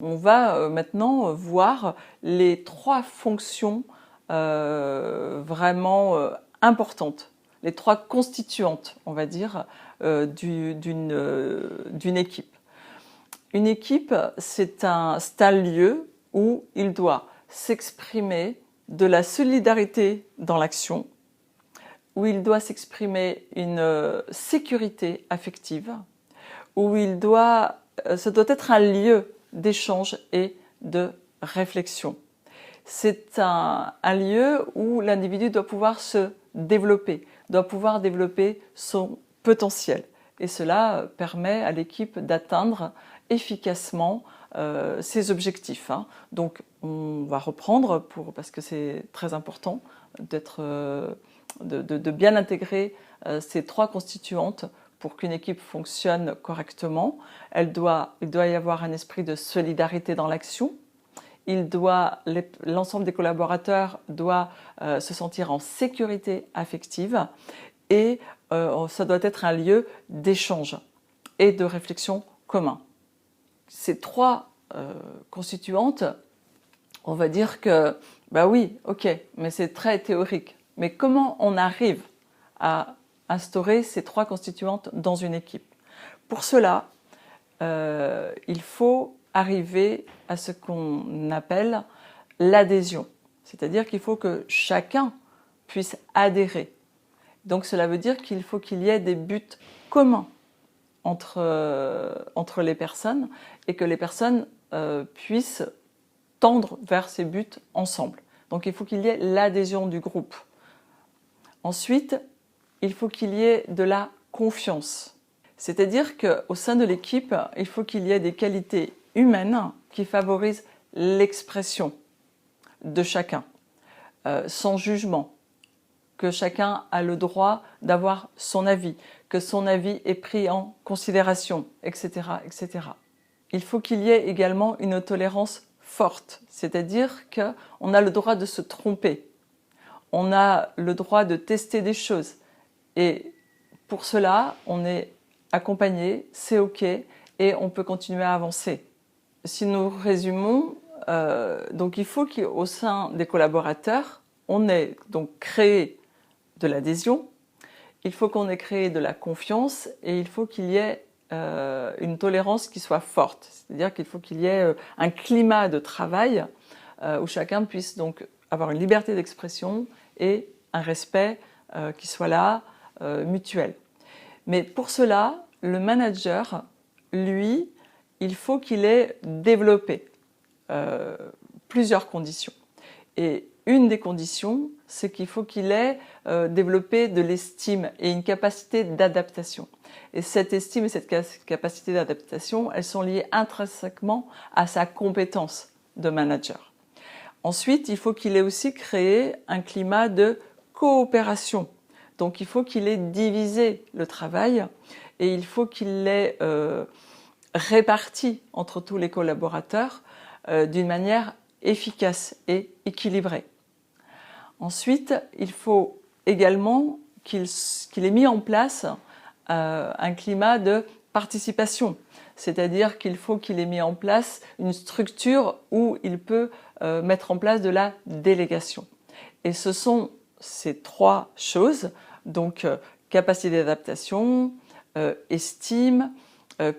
On va maintenant voir les 3 fonctions vraiment importantes, les 3 constituantes, on va dire, d'une équipe. Une équipe, c'est un lieu où il doit s'exprimer de la solidarité dans l'action, où il doit s'exprimer une sécurité affective, où ce doit être un lieu d'échange et de réflexion. C'est un lieu où l'individu doit pouvoir se développer, doit pouvoir développer son potentiel. Et cela permet à l'équipe d'atteindre efficacement ses objectifs. Donc on va reprendre, parce que c'est très important de bien intégrer ces 3 constituantes pour qu'une équipe fonctionne correctement. Il doit y avoir un esprit de solidarité dans l'action. L'ensemble des collaborateurs doit se sentir en sécurité affective et ça doit être un lieu d'échange et de réflexion commun. Ces 3 constituantes, on va dire que, bah oui, ok, mais c'est très théorique. Mais comment on arrive à instaurer ces 3 constituantes dans une équipe? Pour cela, il faut arriver à ce qu'on appelle l'adhésion. C'est-à-dire qu'il faut que chacun puisse adhérer. Donc cela veut dire qu'il faut qu'il y ait des buts communs entre les personnes et que les personnes puissent tendre vers ces buts ensemble. Donc il faut qu'il y ait l'adhésion du groupe. Ensuite, il faut qu'il y ait de la confiance. C'est-à-dire qu'au sein de l'équipe, il faut qu'il y ait des qualités humaines qui favorisent l'expression de chacun, sans jugement, que chacun a le droit d'avoir son avis, que son avis est pris en considération, etc., etc. Il faut qu'il y ait également une tolérance forte, c'est-à-dire qu'on a le droit de se tromper, on a le droit de tester des choses et pour cela, on est accompagné, c'est ok et on peut continuer à avancer. Si nous résumons, donc il faut qu'au sein des collaborateurs, on ait donc créé de l'adhésion, il faut qu'on ait créé de la confiance et il faut qu'il y ait une tolérance qui soit forte. C'est-à-dire qu'il faut qu'il y ait un climat de travail où chacun puisse donc avoir une liberté d'expression et un respect qui soit là, mutuel. Mais pour cela, le manager, lui, il faut qu'il ait développé plusieurs conditions. Et une des conditions, c'est qu'il faut qu'il ait développé de l'estime et une capacité d'adaptation. Et cette estime et cette capacité d'adaptation, elles sont liées intrinsèquement à sa compétence de manager. Ensuite, il faut qu'il ait aussi créé un climat de coopération. Donc il faut qu'il ait divisé le travail et il faut qu'il l'ait réparti entre tous les collaborateurs d'une manière efficace et équilibrée. Ensuite, il faut également qu'il ait mis en place un climat de participation. C'est-à-dire qu'il faut qu'il ait mis en place une structure où il peut mettre en place de la délégation. Et ce sont ces 3 choses, donc capacité d'adaptation, estime,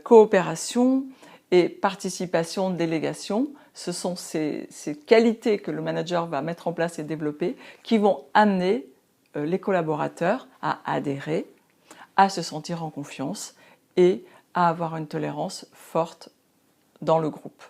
coopération et participation, délégation. Ce sont ces qualités que le manager va mettre en place et développer qui vont amener les collaborateurs à adhérer, à se sentir en confiance et à avoir une tolérance forte dans le groupe.